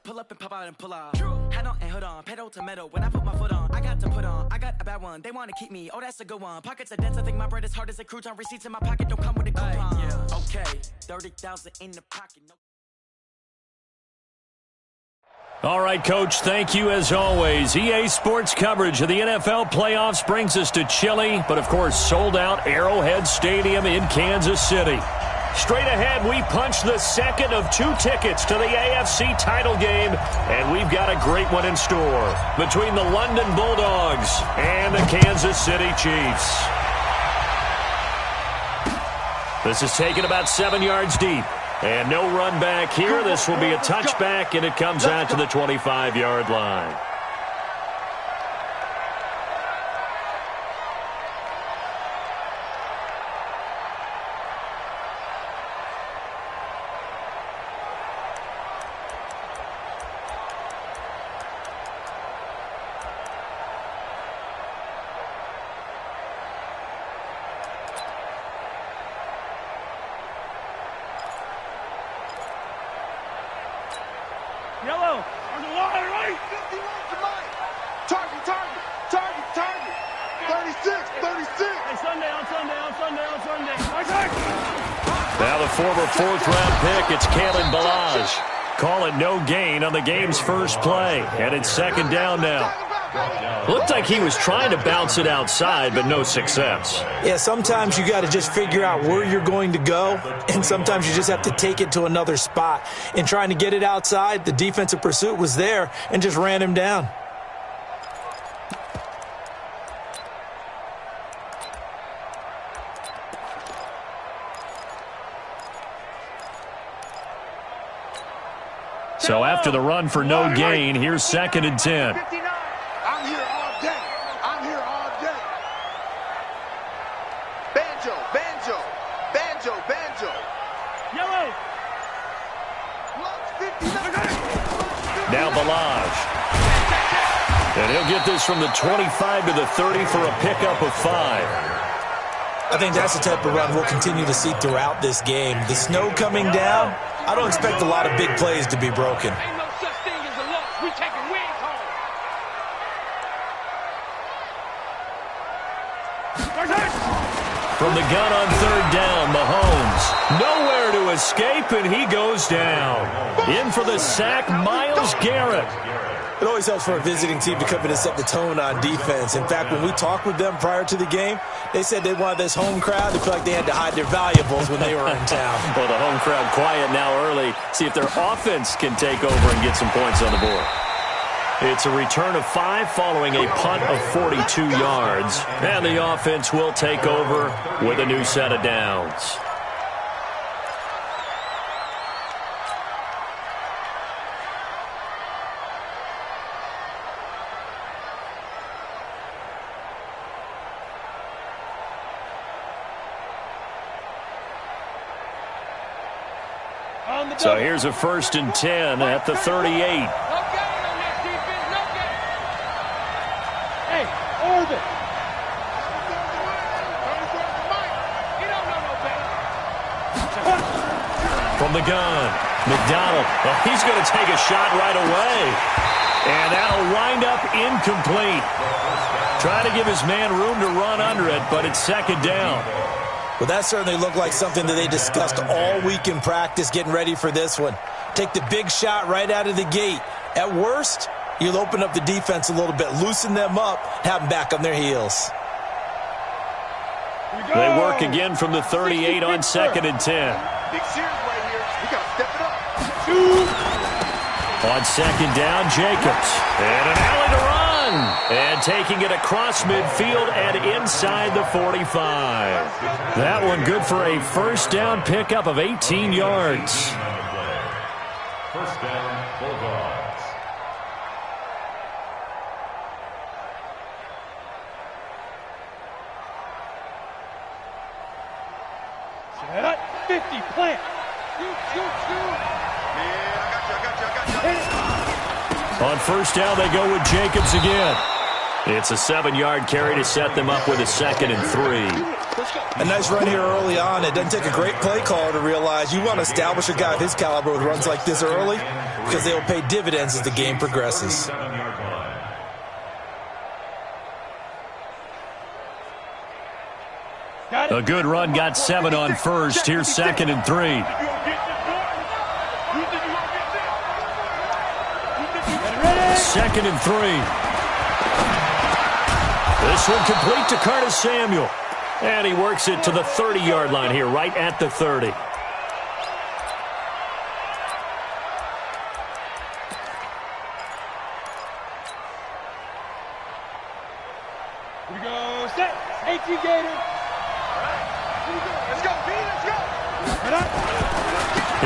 pull up and pop out and pull out. Hat on and hood on, pedal to metal. When I put my foot on, I got to put on. I got a bad one, they want to keep me. Oh, that's a good one. Pockets are dense, I think my bread is hard as a crouton. Receipts in my pocket don't come with a coupon. Yeah. Okay, 30,000 in the pocket. No. All right, Coach, thank you as always. EA Sports coverage of the NFL playoffs brings us to chilly, but of course sold-out Arrowhead Stadium in Kansas City. Straight ahead, we punch the second of 2 tickets to the AFC title game, and we've got a great one in store between the London Bulldogs and the Kansas City Chiefs. This is taken about 7 yards deep. And no run back here. This will be a touchback, and it comes out to the 25-yard line. Yellow. On the line, right. 51 to Mike. Target. 36. Hey, Sunday. Now the former 4th-round pick, it's Kalen Ballage. Call it no gain on the game's first play. And it's second down now. Looked like he was trying to bounce it outside, but no success. Yeah, sometimes you got to just figure out where you're going to go, and sometimes you just have to take it to another spot. In trying to get it outside, the defensive pursuit was there and just ran him down. So after the run for no gain, here's 2nd and 10. I'm here all day. Banjo. Yellow. Now Ballage. And he'll get this from the 25 to the 30 for a pickup of 5. I think that's the type of run we'll continue to see throughout this game. The snow coming down, I don't expect a lot of big plays to be broken. Ain't no such thing as a loss. We taking wins home. From the gun on 3rd down, Mahomes. Nowhere to escape, and he goes down. In for the sack, Myles Garrett. It always helps for a visiting team to come in and set the tone on defense. In fact, when we talked with them prior to the game, they said they wanted this home crowd to feel like they had to hide their valuables when they were in town. Well, the home crowd quiet now early. See if their offense can take over and get some points on the board. It's a return of 5 following a punt of 42 yards. And the offense will take over with a new set of downs. So here's a 1st and 10 at the 38. From the gun, McDonald. Well, he's going to take a shot right away. And that'll wind up incomplete. Trying to give his man room to run under it, but it's 2nd down. Well, that certainly looked like something that they discussed all week in practice getting ready for this one. Take the big shot right out of the gate. At worst, you'll open up the defense a little bit, loosen them up, have them back on their heels. They work again from the 38 on 2nd and 10. Big series right here. We got to step it up. On 2nd down, Jacobs. And an alley to run. And taking it across midfield and inside the 45. That one good for a 1st down pickup of 18 yards. 1st down, Bulldogs. Set. 50, plant. Shoot. Man, I got you. On 1st down, they go with Jacobs again. It's a 7-yard carry to set them up with a 2nd and 3. A nice run here early on. It doesn't take a great play caller to realize you want to establish a guy of his caliber with runs like this early. because they will pay dividends as the game progresses. A good run got 7 on first. Here's 2nd and 3. 2nd and 3. This one complete to Curtis Samuel. And he works it to the 30-yard line here, right at the 30. Here we go. Set. 18 Gator. Let's go, B. Let's go.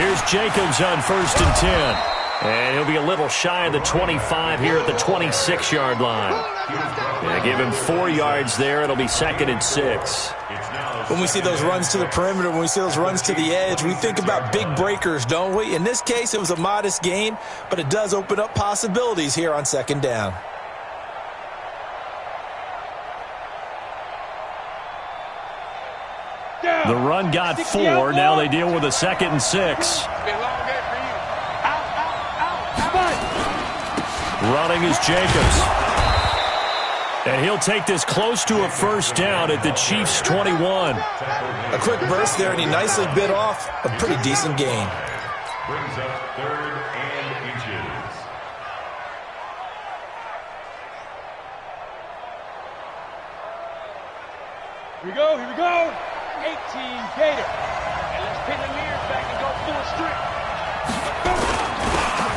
Here's Jacobs on 1st and 10. And he'll be a little shy of the 25 here at the 26-yard line. Yeah, give him 4 yards there. It'll be 2nd and 6. When we see those runs to the perimeter, when we see those runs to the edge, we think about big breakers, don't we? In this case, it was a modest gain, but it does open up possibilities here on 2nd down. The run got 4. Now they deal with a 2nd and 6. Running is Jacobs. And he'll take this close to a 1st down at the Chiefs' 21. A quick burst there, and he nicely bit off a pretty decent gain. Brings up 3rd and inches. Here we go. Here we go. 18 Gator. And let's pin the mirrors back and go full strip.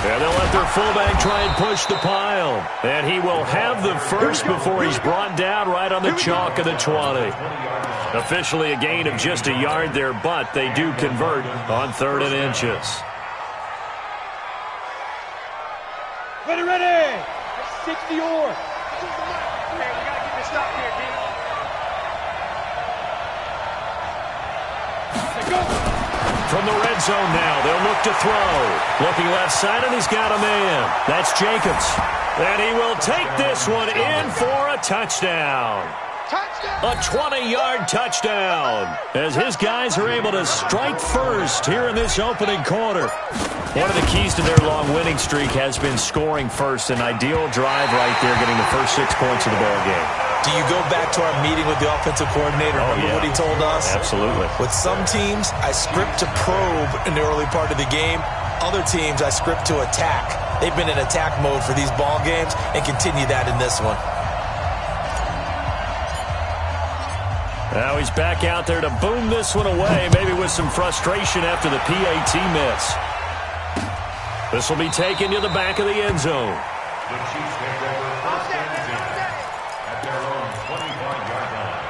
And they'll let their fullback try and push the pile. And he will have the first before he's brought down right on the chalk of the 20. Officially a gain of just a yard there, but they do convert on 3rd and inches. Ready, ready. That's 60 or. Man, we got to get this stop here, D. From the red zone now, they'll look to throw. Looking left side, and he's got a man. That's Jacobs. And he will take this one in for a touchdown. A 20-yard touchdown as his guys are able to strike first here in this opening quarter. One of the keys to their long winning streak has been scoring first. An ideal drive right there, getting the first 6 points of the ball game. Do you go back to our meeting with the offensive coordinator? Remember what he told us? Absolutely. With some teams, I script to probe in the early part of the game. Other teams, I script to attack. They've been in attack mode for these ball games and continue that in this one. Now he's back out there to boom this one away, maybe with some frustration after the PAT miss. This will be taken to the back of the end zone. The Chiefs take over 1st and 10 at their own 25-yard line.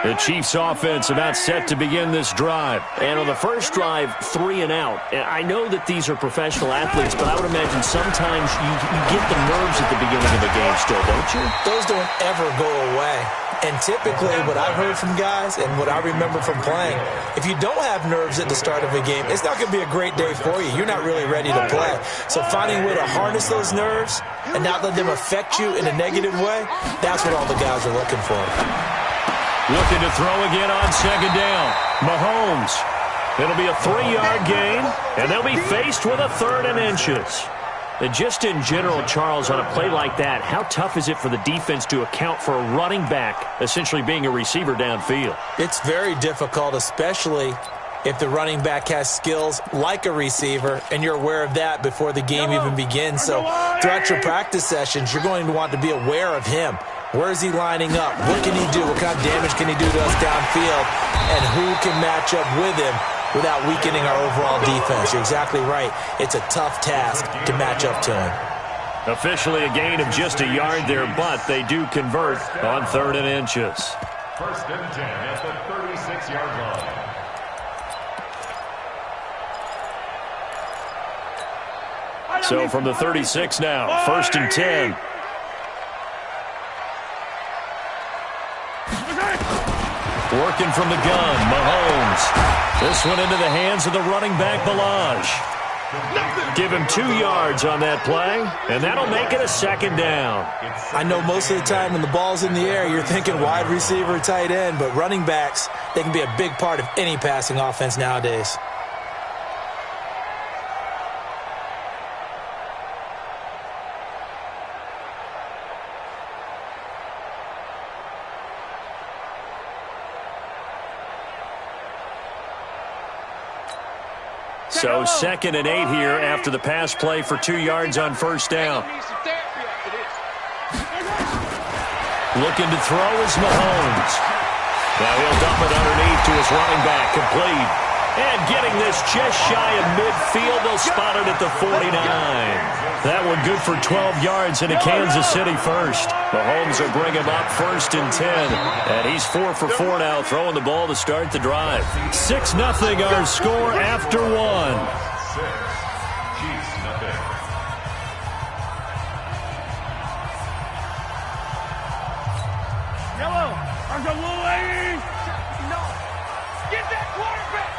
The Chiefs offense about set to begin this drive. And on the first drive, 3 and out. I know that these are professional athletes, but I would imagine sometimes you get the nerves at the beginning of a game still, don't you? Those don't ever go away. And typically what I've heard from guys and what I remember from playing, if you don't have nerves at the start of a game, it's not going to be a great day for you. You're not really ready to play. So finding a way to harness those nerves and not let them affect you in a negative way, that's what all the guys are looking for. Looking to throw again on 2nd down. Mahomes. It'll be a 3-yard gain, and they'll be faced with a 3rd and inches. And just in general, Charles, on a play like that, how tough is it for the defense to account for a running back essentially being a receiver downfield? It's very difficult, especially if the running back has skills like a receiver, and you're aware of that before the game even begins. So throughout your practice sessions, you're going to want to be aware of him. Where is he lining up? What can he do? What kind of damage can he do to us downfield? And who can match up with him without weakening our overall defense? You're exactly right. It's a tough task to match up to him. Officially a gain of just a yard there, but they do convert on 3rd and inches. 1st and 10 at the 36-yard line. So from the 36 now, 1st and 10. Working from the gun, Mahomes. This one into the hands of the running back, Balaj. Give him 2 yards on that play, and that'll make it a second down. I know most of the time when the ball's in the air, you're thinking wide receiver, tight end, but running backs, they can be a big part of any passing offense nowadays. So 2nd and 8 here after the pass play for 2 yards on first down. Looking to throw is Mahomes. Now he'll dump it underneath to his running back, complete. And getting this just shy of midfield, they'll spot it at the 49. That one good for 12 yards into Kansas City first. Mahomes will bring him up 1st and 10. And he's 4 for 4 now, throwing the ball to start the drive. 6-0 our score after 1. Yellow, there's a little lady. No. Get that quarterback.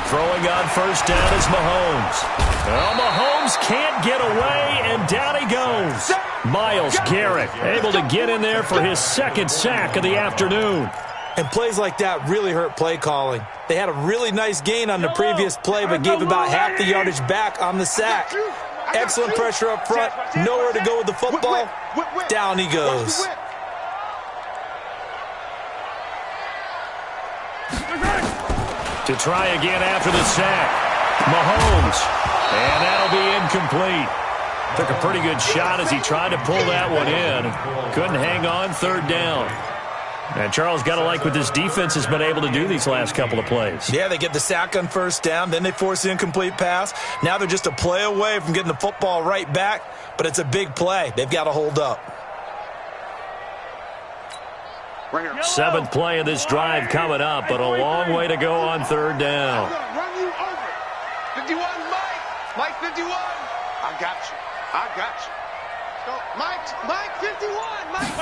Throwing on first down is Mahomes. Well, Mahomes can't get away, and down he goes. Myles Garrett able to get in there for his 2nd sack of the afternoon. And plays like that really hurt play calling. They had a really nice gain on the previous play, but gave about half the yardage back on the sack. Excellent pressure up front. Nowhere to go with the football. Down he goes. To try again after the sack. Mahomes. And that'll be incomplete. Took a pretty good shot as he tried to pull that one in. Couldn't hang on, 3rd down. And Charles, got to like what this defense has been able to do these last couple of plays. Yeah, they get the sack on first down, then they force the incomplete pass. Now they're just a play away from getting the football right back, but it's a big play. They've got to hold up. 7th play of this drive coming up, but a long way to go on 3rd down. I'm going to run you over. 51, Mike. Mike, 51. I got you. So, Mike, 51. Mike.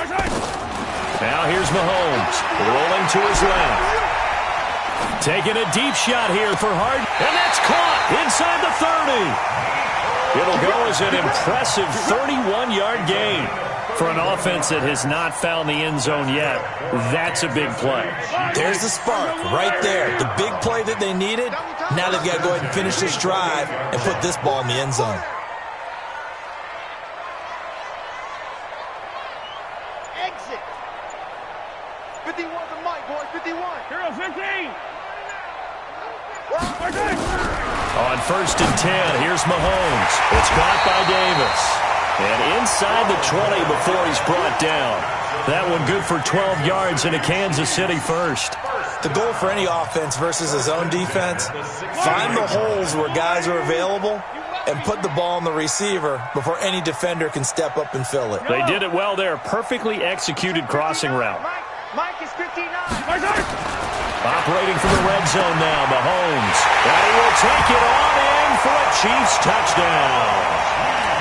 Now here's Mahomes, rolling to his left. Taking a deep shot here for Hart, and that's caught inside the 30. It'll go as an impressive 31-yard gain. For an offense that has not found the end zone yet, that's a big play. There's the spark right there. The big play that they needed. Now they've got to go ahead and finish this drive and put this ball in the end zone. Exit. 51 to Mike, boys. 51. Hero 15. On 1st and 10, here's Mahomes. It's caught by Davis. And inside the 20 before he's brought down. That one good for 12 yards into Kansas City first. The goal for any offense versus his own defense, find the holes where guys are available and put the ball on the receiver before any defender can step up and fill it. They did it well there. Perfectly executed crossing route. Mike is 59. Operating from the red zone now, Mahomes. And he will take it on in for a Chiefs touchdown.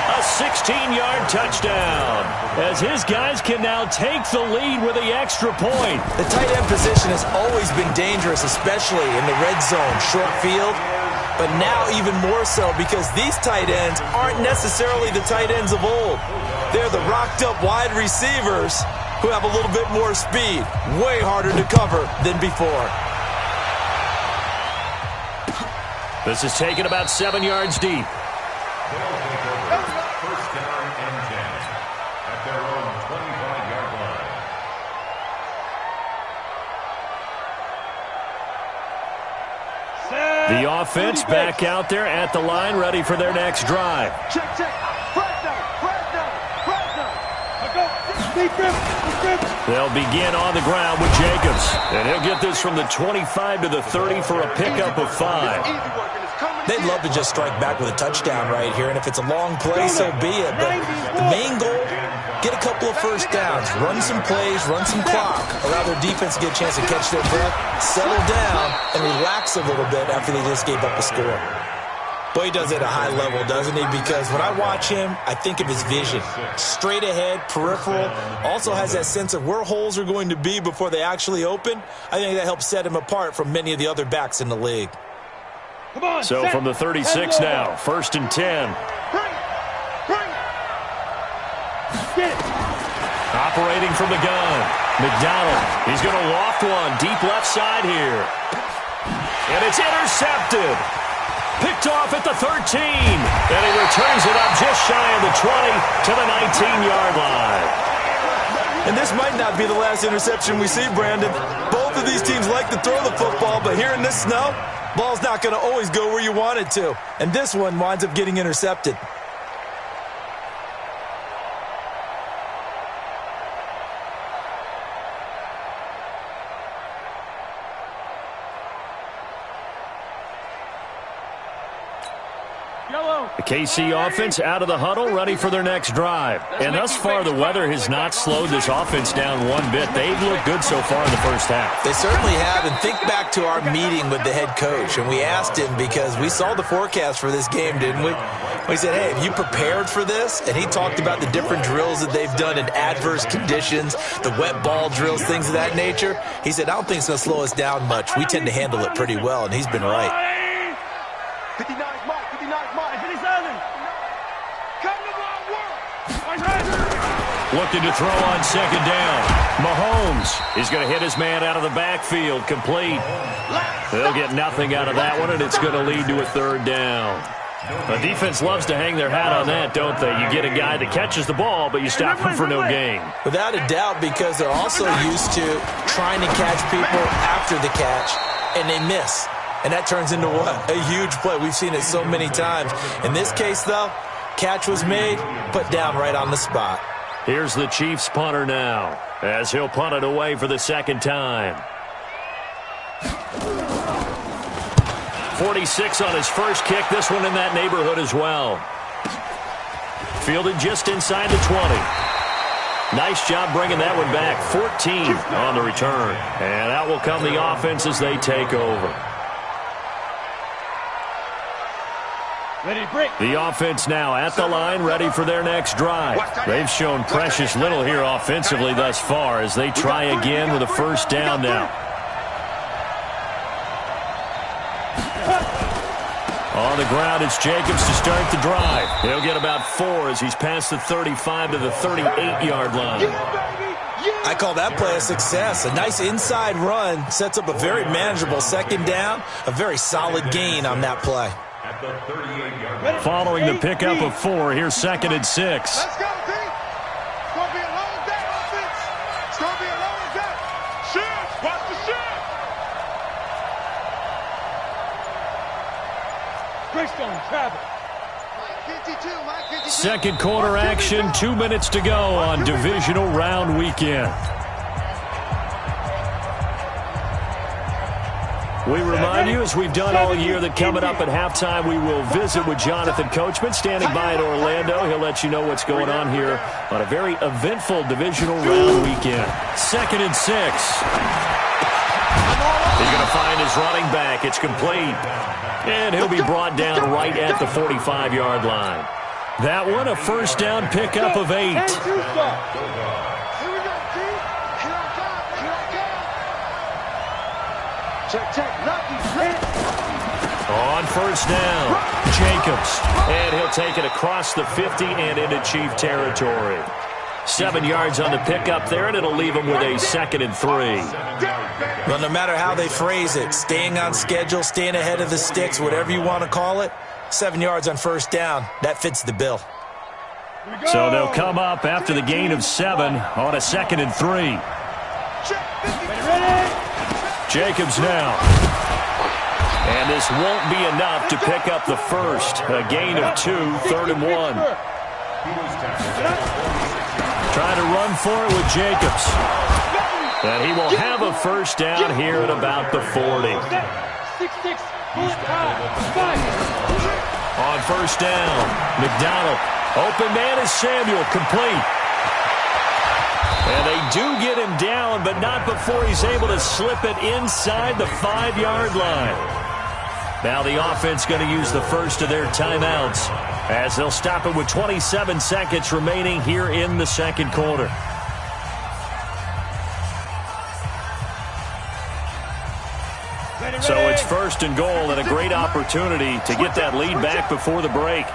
A 16-yard touchdown, as his guys can now take the lead with the extra point. The tight end position has always been dangerous, especially in the red zone, short field. But now even more so because these tight ends aren't necessarily the tight ends of old. They're the rocked-up wide receivers who have a little bit more speed, way harder to cover than before. This is taken about 7 yards deep. First down and 10 at their own 25-yard line. The offense back out there at the line, ready for their next drive. Check. They'll begin on the ground with Jacobs. And he'll get this from the 25 to the 30 for a pickup of 5. They'd love to just strike back with a touchdown right here, and if it's a long play, so be it. But the main goal, get a couple of first downs, run some plays, run some clock, allow their defense to get a chance to catch their breath, settle down, and relax a little bit after they just gave up a score. Boy, he does it at a high level, doesn't he? Because when I watch him, I think of his vision. Straight ahead, peripheral. Also has that sense of where holes are going to be before they actually open. I think that helps set him apart from many of the other backs in the league. So from the 36 now, 1st and 10. Operating from the gun. McDonald. He's going to loft one deep left side here. And it's intercepted. Picked off at the 13. And he returns it up just shy of the 20 to the 19-yard line. And this might not be the last interception we see, Brandon. Both of these teams like to throw the football, but here in this snow, ball's not going to always go where you want it to. And this one winds up getting intercepted. The KC offense out of the huddle, ready for their next drive. And thus far, the weather has not slowed this offense down one bit. They've looked good so far in the first half. They certainly have. And think back to our meeting with the head coach. And we asked him, because we saw the forecast for this game, didn't we? We said, hey, have you prepared for this? And he talked about the different drills that they've done in adverse conditions, the wet ball drills, things of that nature. He said, I don't think it's going to slow us down much. We tend to handle it pretty well, and he's been right. 59 Mike, 59 Mike, 57. Come to my world. Looking to throw on 2nd down. Mahomes is going to hit his man out of the backfield, complete. They'll get nothing out of that one, and it's going to lead to a 3rd down. The defense loves to hang their hat on that, don't they? You get a guy that catches the ball, but you stop him for no gain. Without a doubt, because they're also used to trying to catch people after the catch, and they miss. And that turns into what? A huge play. We've seen it so many times. In this case, though, catch was made, put down right on the spot. Here's the Chiefs punter now, as he'll punt it away for the 2nd time. 46 on his first kick. This one in that neighborhood as well. Fielded just inside the 20. Nice job bringing that one back. 14 on the return. And out will come the offense as they take over. The offense now at the line, ready for their next drive. They've shown precious little here offensively thus far as they try again with a 1st down now. On the ground, it's Jacobs to start the drive. He'll get about 4 as he's past the 35 to the 38-yard line. I call that play a success. A nice inside run sets up a very manageable 2nd down, a very solid gain on that play. Following the pickup of 4, here's 2nd and 6. Let's go, D. It's going to be a long day, offense. It's going to be a long day. Shift. Watch the shift. Greystone, travel. Mike 52, Mike 52. Second quarter action, 2 minutes to go on divisional round weekend. We remind you, as we've done all year, that coming up at halftime, we will visit with Jonathan Coachman, standing by in Orlando. He'll let you know what's going on here on a very eventful divisional round weekend. 2nd and 6. He's going to find his running back. It's complete. And he'll be brought down right at the 45-yard line. That one, a 1st down pickup of 8. On 1st down, Jacobs. And he'll take it across the 50 and into Chief territory. 7 yards on the pickup there, and it'll leave him with a 2nd and 3. Well, no matter how they phrase it, staying on schedule, staying ahead of the sticks, whatever you want to call it, 7 yards on 1st down, that fits the bill. So they'll come up after the gain of 7 on a 2nd and 3. Jacobs now. And this won't be enough to pick up the 1st. A gain of 2, 3rd and 1. Trying to run for it with Jacobs. And he will have a 1st down here at about the 40. On 1st down, McDonald. Open man is Samuel, complete. And they do get him down, but not before he's able to slip it inside the 5-yard line. Now the offense going to use the first of their timeouts as they'll stop it with 27 seconds remaining here in the second quarter. So it's first and goal and a great opportunity to get that lead back before the break.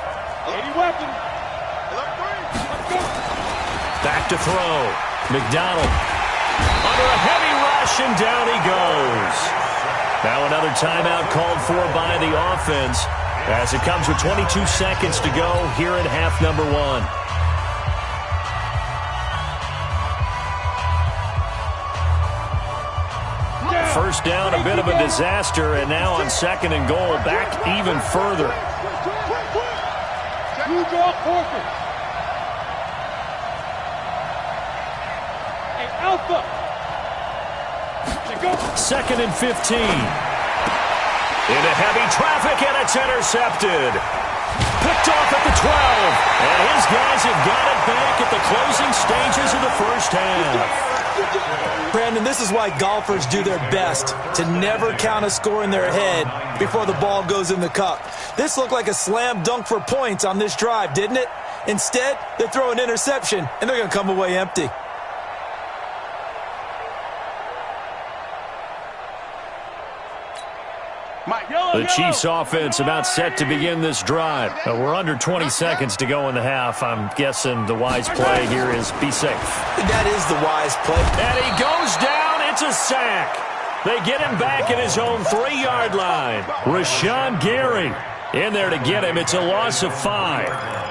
Back to throw. McDonald under a heavy rush, and down he goes. Now another timeout called for by the offense as it comes with 22 seconds to go here in half number one. First down, a bit of a disaster, and now on second and goal, back even further. Second and 15. Into heavy traffic, and it's intercepted. Picked off at the 12. And his guys have got it back at the closing stages of the first half. Brandon, this is why golfers do their best to never count a score in their head before the ball goes in the cup. This looked like a slam dunk for points on this drive, didn't it? Instead, they throw an interception, and they're going to come away empty. The Chiefs offense about set to begin this drive. We're under 20 seconds to go in the half. I'm guessing the wise play here is be safe. That is the wise play. And he goes down. It's a sack. They get him back at his own 3-yard line. Rashawn Gary in there to get him. It's a loss of 5.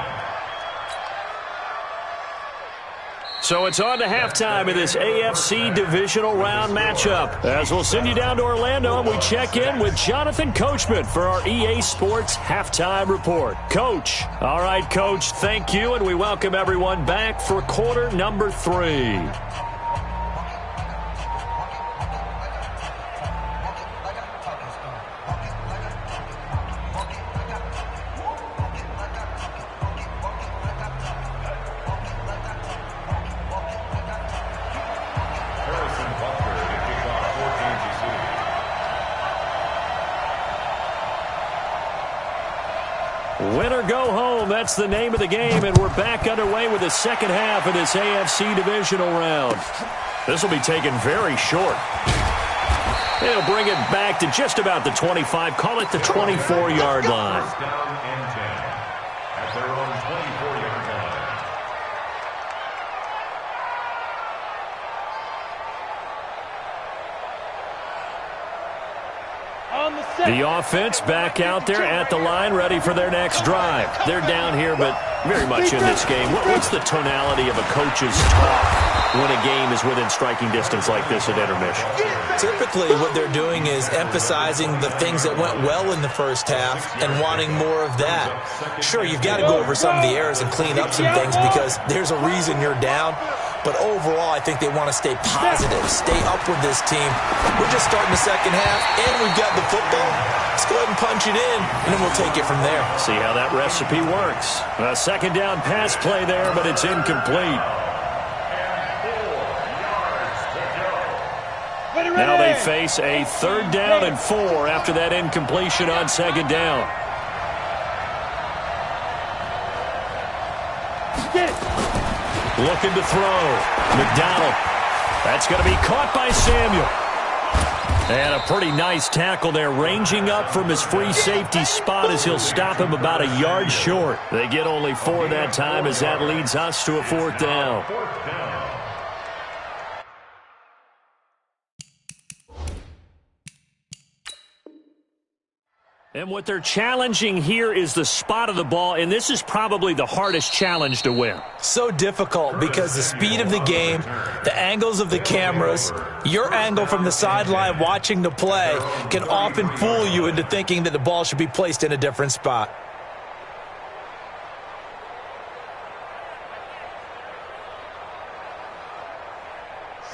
So it's on to halftime of this AFC divisional round matchup. As we'll send you down to Orlando, and we check in with Jonathan Coachman for our EA Sports Halftime Report. Coach. All right, Coach, thank you, and we welcome everyone back for quarter number 3. Win or go home, that's the name of the game, and we're back underway with the second half of this AFC divisional round. This will be taken very short. They'll bring it back to just about the 25, call it the 24-yard line. Down and 10 at their own 24-yard line. The offense back out there at the line, ready for their next drive. They're down here, but very much in this game. What's the tonality of a coach's talk when a game is within striking distance like this at intermission? Typically, what they're doing is emphasizing the things that went well in the first half and wanting more of that. Sure, you've got to go over some of the errors and clean up some things because there's a reason you're down. But overall, I think they want to stay positive, stay up with this team. We're just starting the second half, and we've got the football. Let's go ahead and punch it in, and then we'll take it from there. See how that recipe works. A second down pass play there, but it's incomplete. Now they face a 3rd down and 4 after that incompletion on second down. Looking to throw. McDonald. That's going to be caught by Samuel. And a pretty nice tackle there, ranging up from his free safety spot as he'll stop him about a yard short. They get only 4 that time as that leads us to a 4th down. And what they're challenging here is the spot of the ball, and this is probably the hardest challenge to win. So difficult because the speed of the game, the angles of the cameras, your angle from the sideline watching the play can often fool you into thinking that the ball should be placed in a different spot.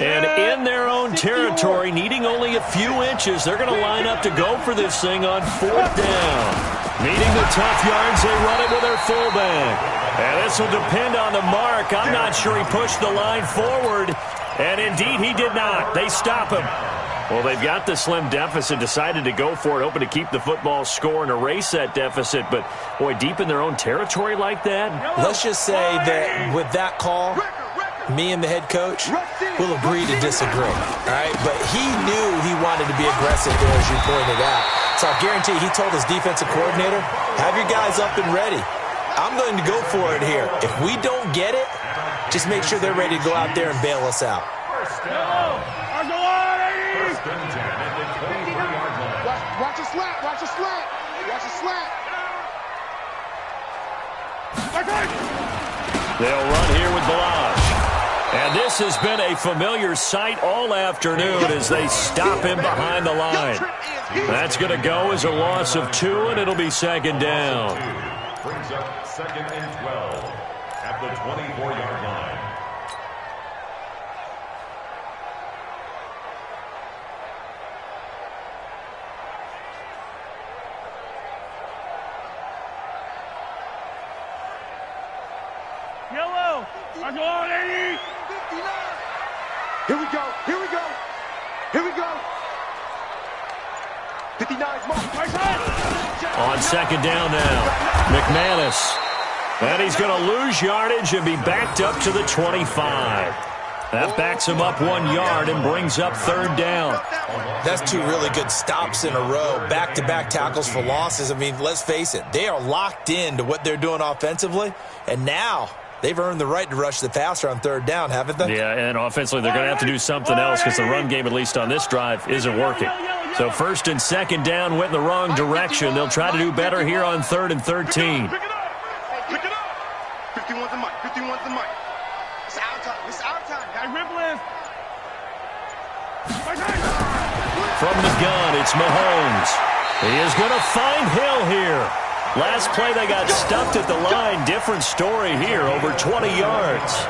And in their own territory, needing only a few inches, they're going to line up to go for this thing on 4th down. Needing the tough yards, they run it with their fullback. And this will depend on the mark. I'm not sure he pushed the line forward. And indeed, he did not. They stop him. Well, they've got the slim deficit, decided to go for it, hoping to keep the football score and erase that deficit. But, boy, deep in their own territory like that? Let's just say that with that call, me and the head coach will agree to disagree. All right? But he knew he wanted to be aggressive there, as you pointed out. So I guarantee he told his defensive coordinator, have your guys up and ready. I'm going to go for it here. If we don't get it, just make sure they're ready to go out there and bail us out. Watch a slant. Watch a slant. Watch a slant. They'll run here with Balazs. And this has been a familiar sight all afternoon as they stop him behind the line. That's going to go as a loss of 2, and it'll be second down. Brings up 2nd and 12 at the 24-yard line. Yellow. I'm going 80. 59. Here we go. Here we go. Here we go. 59's mark. On second down now, McManus. And he's going to lose yardage and be backed up to the 25. That backs him up 1 yard and brings up third down. That's 2 really good stops in a row. Back-to-back tackles for losses. I mean, let's face it, they are locked into what they're doing offensively. And now they've earned the right to rush the passer on third down, haven't they? Yeah, and offensively they're going to have to do something else because the run game, at least on this drive, isn't working. So first and second down went in the wrong direction. They'll try to do better here on 3rd and 13. Pick it up. Pick it up. 51's the mic. 51's the mic. It's our time. It's our time. Got Ripley. From the gun, it's Mahomes. He is going to find Hill here. Last play they got stuffed at the line. Different story here, over 20 yards.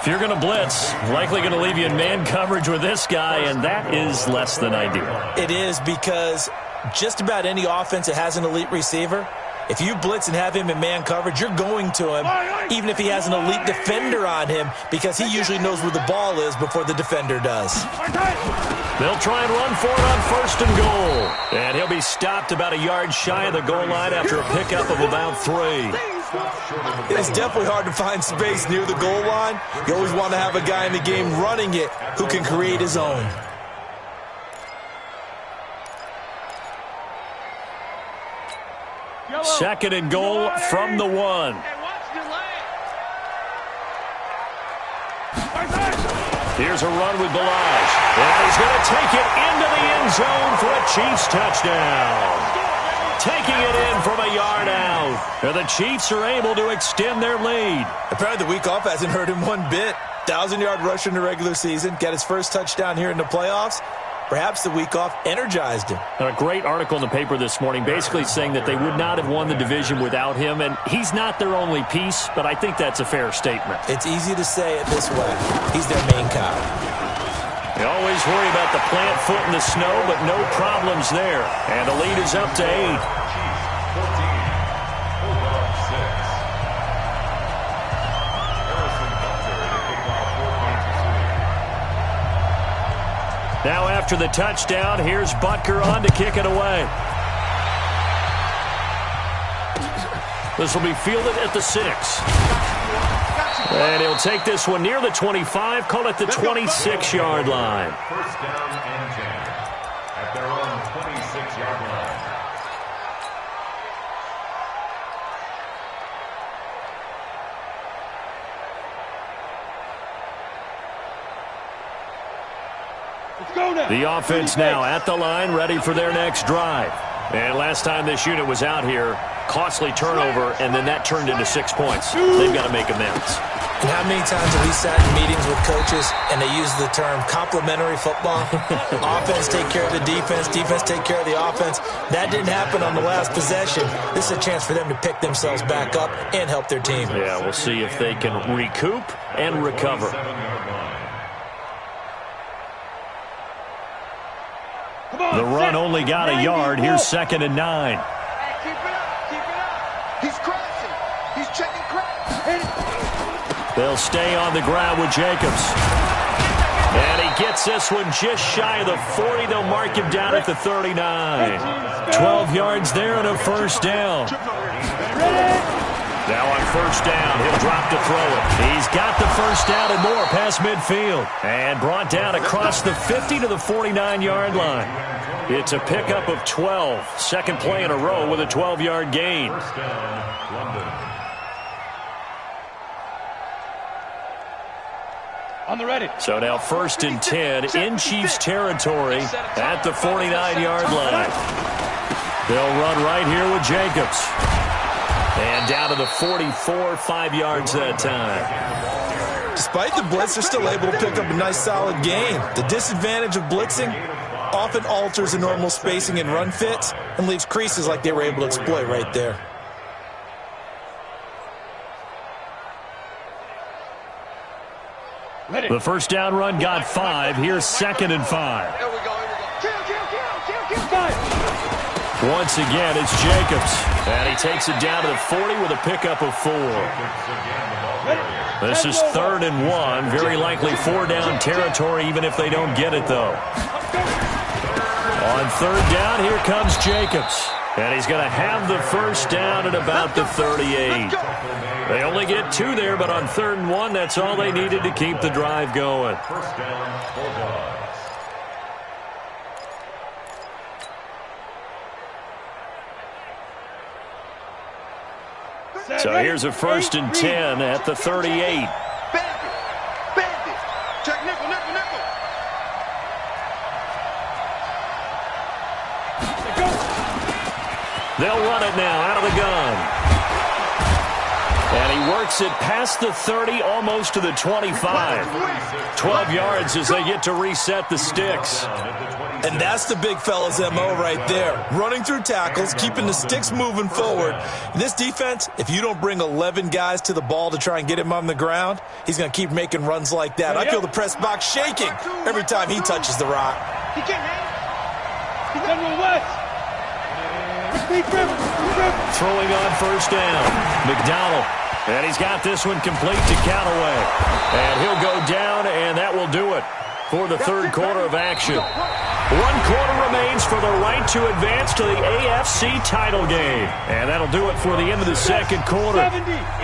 If you're going to blitz, likely going to leave you in man coverage with this guy, and that is less than ideal. It is, because just about any offense that has an elite receiver, if you blitz and have him in man coverage, you're going to him, even if he has an elite defender on him, because he usually knows where the ball is before the defender does. They'll try and run for it on 1st and goal. And he'll be stopped about a yard shy of the goal line after a pickup of about 3. It's definitely hard to find space near the goal line. You always want to have a guy in the game running it who can create his own. Second and goal from the 1. Here's a run with Balazs. And he's going to take it into the end zone for a Chiefs touchdown. Taking it in from a yard out. And the Chiefs are able to extend their lead. Apparently the week off hasn't hurt him one bit. 1,000-yard rusher in the regular season. Got his first touchdown here in the playoffs. Perhaps the week off energized him. A great article in the paper this morning basically saying that they would not have won the division without him. And he's not their only piece, but I think that's a fair statement. It's easy to say it this way. He's their main guy. They always worry about the plant foot in the snow, but no problems there. And the lead is up to 8. Now after the touchdown, here's Butker on to kick it away. This will be fielded at the 6. And he'll take this one near the 25, call it the 26-yard line. First down and 10 at their own 26-yard line. The offense now at the line, ready for their next drive. And last time this unit was out here, costly turnover, and then that turned into 6 points. They've got to make amends. And how many times have we sat in meetings with coaches and they use the term complementary football? Offense take care of the defense, defense take care of the offense. That didn't happen on the last possession. This is a chance for them to pick themselves back up and help their team. Yeah, we'll see if they can recoup and recover. The run only got a yard. Here's 2nd and 9. Keep it up. Keep it up. He's crashing. He's checking crash. They'll stay on the ground with Jacobs. And he gets this one just shy of the 40. They'll mark him down at the 39. 12 yards there and a first down. Now on first down, he'll drop to throw it. He's got the first down and more past midfield. And brought down across the 50 to the 49-yard line. It's a pickup of 12. Second play in a row with a 12-yard gain. First down, London. On the ready. So now first and 10 in Chiefs territory at the 49-yard line. They'll run right here with Jacobs. And down to the 44, 5 yards that time. Despite the blitz, they're still able to pick up a nice solid gain. The disadvantage of blitzing often alters the normal spacing and run fits and leaves creases like they were able to exploit right there. The first down run got 5. Here's second and 5. There we go. Once again, it's Jacobs. And he takes it down to the 40 with a pickup of 4. This is third and 1. Very likely 4-down territory, even if they don't get it, though. On third down, here comes Jacobs. And he's going to have the first down at about the 38. They only get 2 there, but on third and 1, that's all they needed to keep the drive going. First down, Bulldogs. So here's a first and 10 at the 38. Bandit. Check nickel. They'll run it now out of the gun. And he works it past the 30, almost to the 25. 12 yards as they get to reset the sticks. And that's the big fella's MO right there. Running through tackles, keeping the sticks moving forward. This defense, if you don't bring 11 guys to the ball to try and get him on the ground, he's going to keep making runs like that. I feel the press box shaking every time he touches the rock. He can't hang. He's done West. Throwing on first down. McDonald. And he's got this one complete to Callaway. And he'll go down, and that will do it for the third quarter of action. 1 quarter remains for the right to advance to the AFC title game. And that'll do it for the end of the second quarter.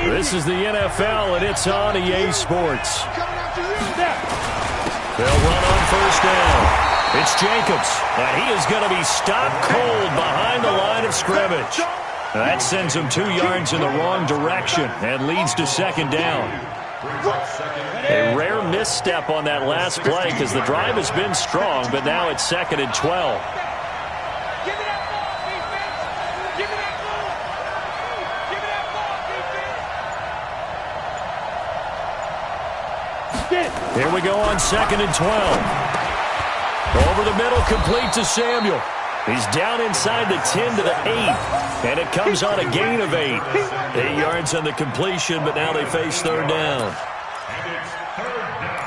This is the NFL, and it's on EA Sports. They'll run on first down. It's Jacobs, and he is going to be stopped cold behind the line of scrimmage. That sends him 2 yards in the wrong direction and leads to second down. A rare misstep on that last play because the drive has been strong, but now it's second and 12. Give me that ball, defense. Give me that ball. Give me that ball, defense. Here we go on second and 12. Over the middle, complete to Samuel. He's down inside the 10 to the 8, and it comes on a gain of 8. 8 yards on the completion, but now they face third down. And it's third down.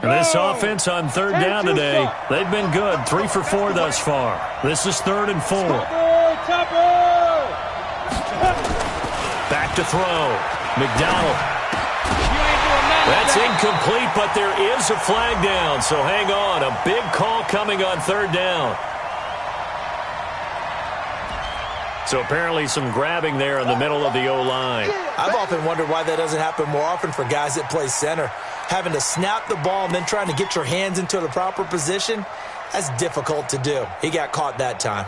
And this offense on third down today, they've been good. 3 for 4 thus far. This is third and 4. Back to throw. McDonald. That's incomplete, but there is a flag down, so hang on. A big call coming on third down. So apparently some grabbing there in the middle of the O-line. I've often wondered why that doesn't happen more often for guys that play center. Having to snap the ball and then trying to get your hands into the proper position, that's difficult to do. He got caught that time.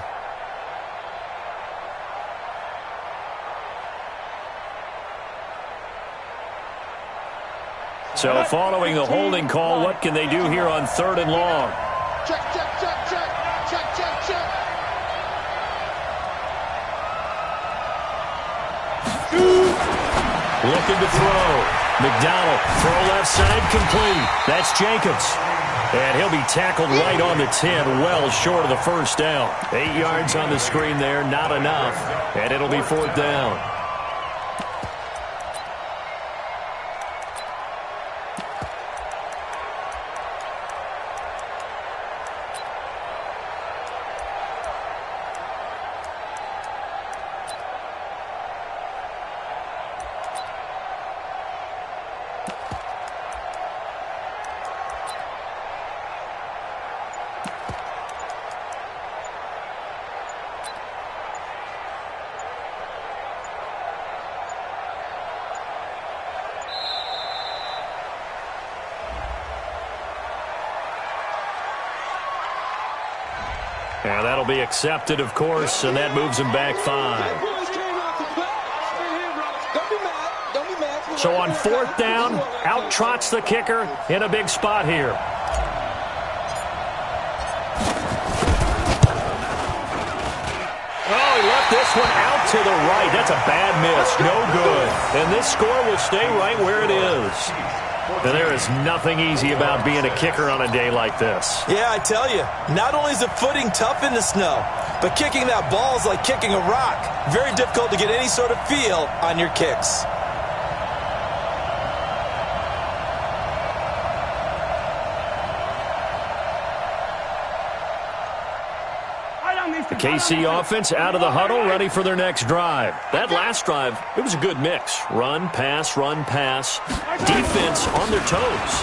So following the holding call, what can they do here on third and long? Check. Looking to throw. McDonald, throw left side, complete. That's Jacobs. And he'll be tackled right on the 10, well short of the first down. 8 yards on the screen there, not enough. And it'll be fourth down. And that'll be accepted, of course, and that moves him back 5. So on 4th down, out trots the kicker in a big spot here. Oh, he left this one out to the right. That's a bad miss. No good. And this score will stay right where it is. And there is nothing easy about being a kicker on a day like this. Yeah, I tell you, not only is the footing tough in the snow, but kicking that ball is like kicking a rock. Very difficult to get any sort of feel on your kicks. The KC offense out of the huddle, ready for their next drive. That last drive, it was a good mix. Run, pass, defense on their toes.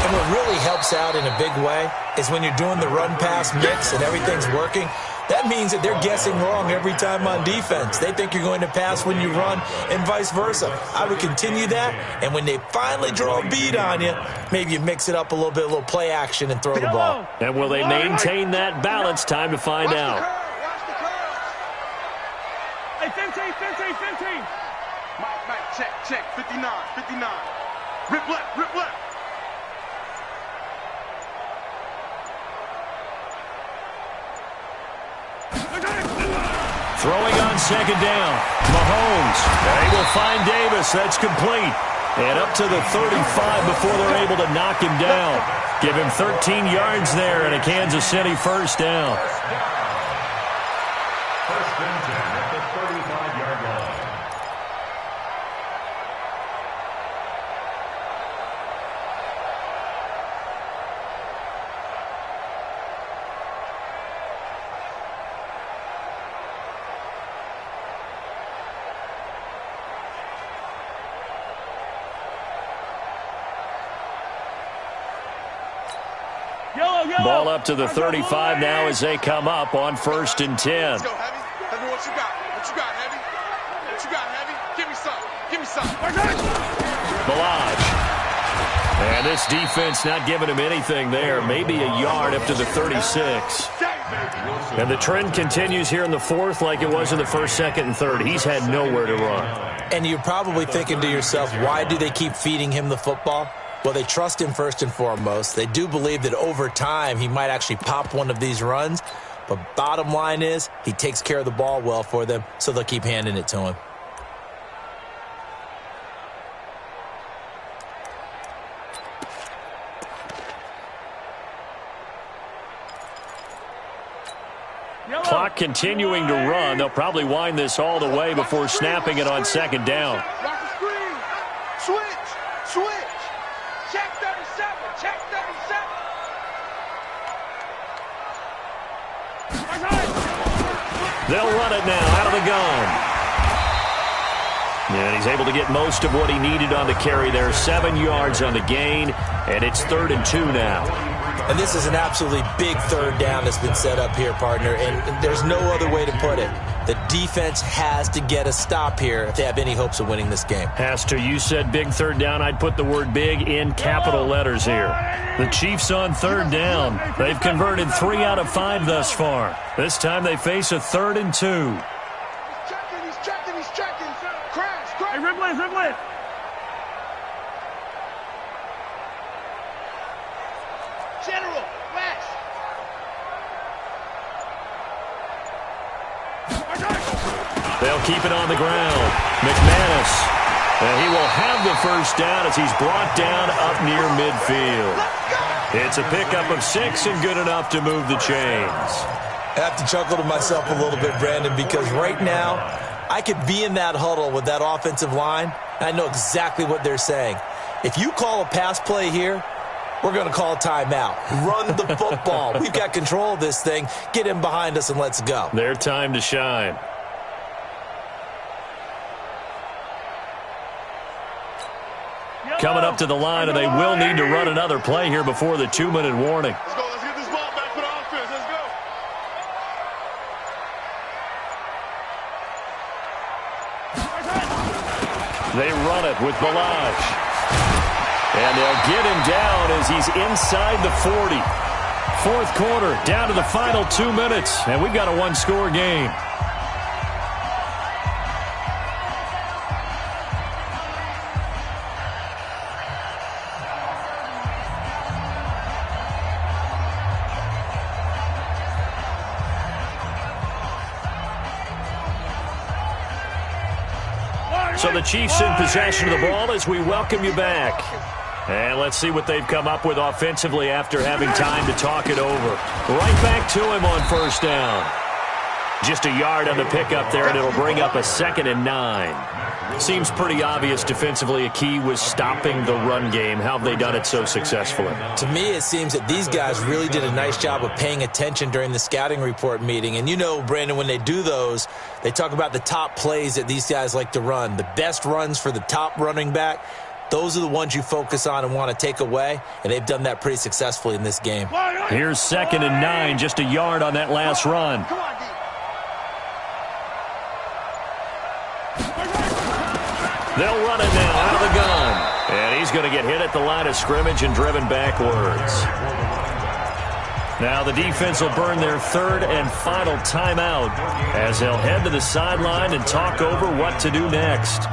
And what really helps out in a big way is when you're doing the run-pass mix and everything's working, that means that they're guessing wrong every time on defense. They think you're going to pass when you run and vice versa. I would continue that, and when they finally draw a bead on you, maybe you mix it up a little play action and throw the ball. And will they maintain that balance? Time to find out. Hey, 15. Mike, check. 59. Rip left. Throwing on 2nd down. Mahomes. They will find Davis. That's complete. And up to the 35 before they're able to knock him down. Give him 13 yards there and a Kansas City 1st down. 1st and 10 at the 35-yard line. Ball up to the 35 now as they come up on 1st and 10. Let's go, Heavy. Heavy, what you got, Heavy? What you got, Heavy? Give me some. Balaj. And this defense not giving him anything there. Maybe a yard up to the 36. And the trend continues here in the 4th like it was in the 1st, 2nd, and 3rd. He's had nowhere to run. And you're probably thinking to yourself, why do they keep feeding him the football? Well, they trust him first and foremost. They do believe that over time he might actually pop one of these runs. But bottom line is he takes care of the ball well for them, so they'll keep handing it to him. Clock continuing to run. They'll probably wind this all the way before snapping it on 2nd down. Rock the screen. Switch. Check 37. They'll run it now out of the gun. And he's able to get most of what he needed on the carry there. 7 yards on the gain, and it's 3rd and 2 now. And this is an absolutely big 3rd down that's been set up here, partner, and there's no other way to put it. The defense has to get a stop here if they have any hopes of winning this game. Has to. You said big 3rd down. I'd put the word big in capital letters here. The Chiefs on 3rd down. They've converted 3 out of 5 thus far. This time they face a 3rd and 2. He's checking. Crash. Hey, Riblet. General, West. They'll keep it on the ground. McManus. And he will have the 1st down as he's brought down up near midfield. It's a pickup of 6 and good enough to move the chains. I have to chuckle to myself a little bit, Brandon, because right now I could be in that huddle with that offensive line, and I know exactly what they're saying. If you call a pass play here, we're going to call a timeout. Run the football. We've got control of this thing. Get him behind us and let's go. Their time to shine. Coming up to the line, and they will need to run another play here before the 2-minute warning. Let's go. Let's get this ball back for the offense. Let's go. They run it with Balaj. And they'll get him down as he's inside the 40. Fourth quarter, down to the final 2 minutes, and we've got a one-score game. So the Chiefs in possession of the ball as we welcome you back. And let's see what they've come up with offensively after having time to talk it over. Right back to him on first down. Just a yard on the pickup there, and it'll bring up a 2nd and 9. Seems pretty obvious defensively a key was stopping the run game. How have they done it so successfully? To me, it seems that these guys really did a nice job of paying attention during the scouting report meeting. And you know, Brandon, when they do those, they talk about the top plays that these guys like to run. The best runs for the top running back, those are the ones you focus on and want to take away, and they've done that pretty successfully in this game. Here's 2nd and 9, just a yard on that last run. They'll run it now out of the gun. And he's going to get hit at the line of scrimmage and driven backwards. Now the defense will burn their 3rd and final timeout as they'll head to the sideline and talk over what to do next.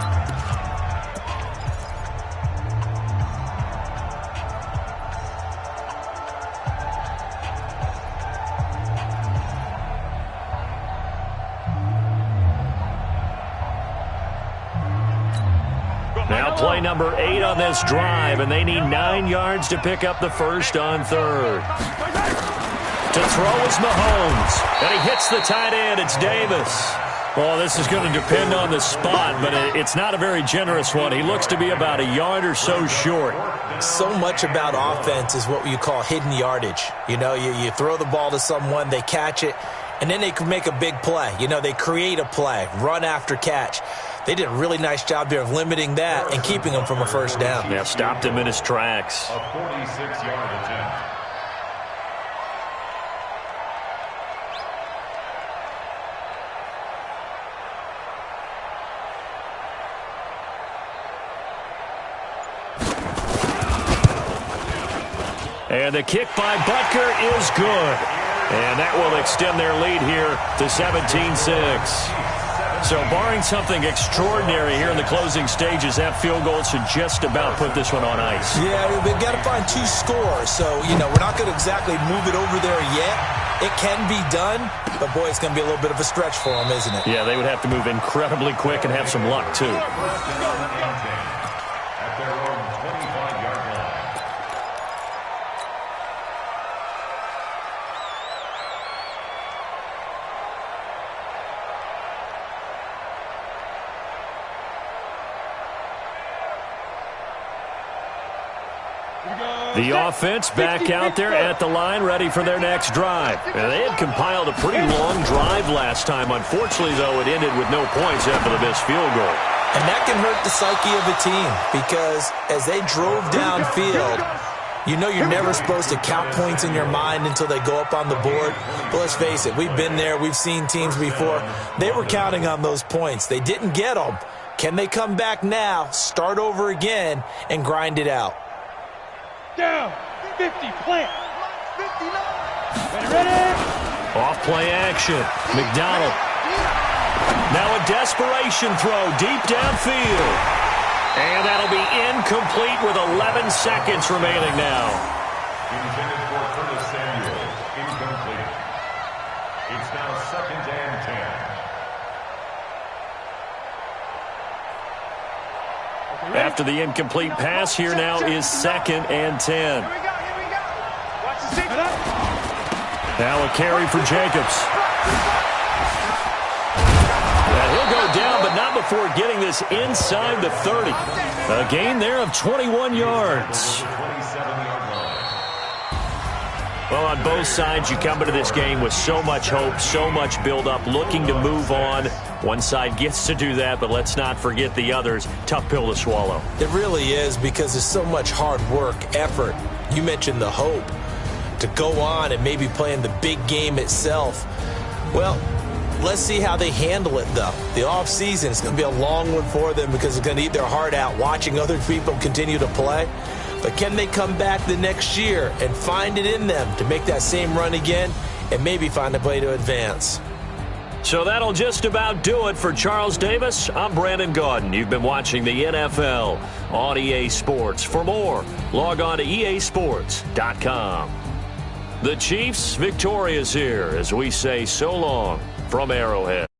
Now play number 8 on this drive, and they need 9 yards to pick up the first on 3rd. To throw is Mahomes, and he hits the tight end. It's Davis. Well, this is going to depend on the spot, but it's not a very generous one. He looks to be about a yard or so short. So much about offense is what you call hidden yardage. You know, you throw the ball to someone, they catch it, and then they can make a big play. You know, they create a play, run after catch. They did a really nice job there of limiting that and keeping him from a first down. Yeah, stopped him in his tracks. A 46-yard attempt. And the kick by Butker is good. And that will extend their lead here to 17-6. So barring something extraordinary here in the closing stages, that field goal should just about put this one on ice. Yeah, we've got to find 2 scores. So, you know, we're not going to exactly move it over there yet. It can be done, but, boy, it's going to be a little bit of a stretch for them, isn't it? Yeah, they would have to move incredibly quick and have some luck, too. At their own 25-yard line. The offense back out there at the line, ready for their next drive. And they had compiled a pretty long drive last time. Unfortunately, though, it ended with no points after the missed field goal. And that can hurt the psyche of a team because as they drove downfield, you know you're never supposed to count points in your mind until they go up on the board. But let's face it, we've been there. We've seen teams before. They were counting on those points. They didn't get them. Can they come back now, start over again, and grind it out? Down. 50. Plant. 59. Ready. Off play action. McDonald. Now a desperation throw deep downfield. And that'll be incomplete with 11 seconds remaining now. Intended for Curtis Samuel. Incomplete. It's now 2nd and 10. After the incomplete pass, here now is 2nd and 10. Here we go. Watch the signal. Now a carry for Jacobs. And he'll go down, but not before getting this inside the 30. A gain there of 21 yards. Well, on both sides, you come into this game with so much hope, so much build-up, looking to move on. One side gets to do that, but let's not forget the others. Tough pill to swallow. It really is because there's so much hard work, effort. You mentioned the hope to go on and maybe play in the big game itself. Well, let's see how they handle it, though. The offseason is going to be a long one for them because it's going to eat their heart out watching other people continue to play. But can they come back the next year and find it in them to make that same run again and maybe find a way to advance? So that'll just about do it for Charles Davis. I'm Brandon Gaudin. You've been watching the NFL on EA Sports. For more, log on to easports.com. The Chiefs victorious here as we say so long from Arrowhead.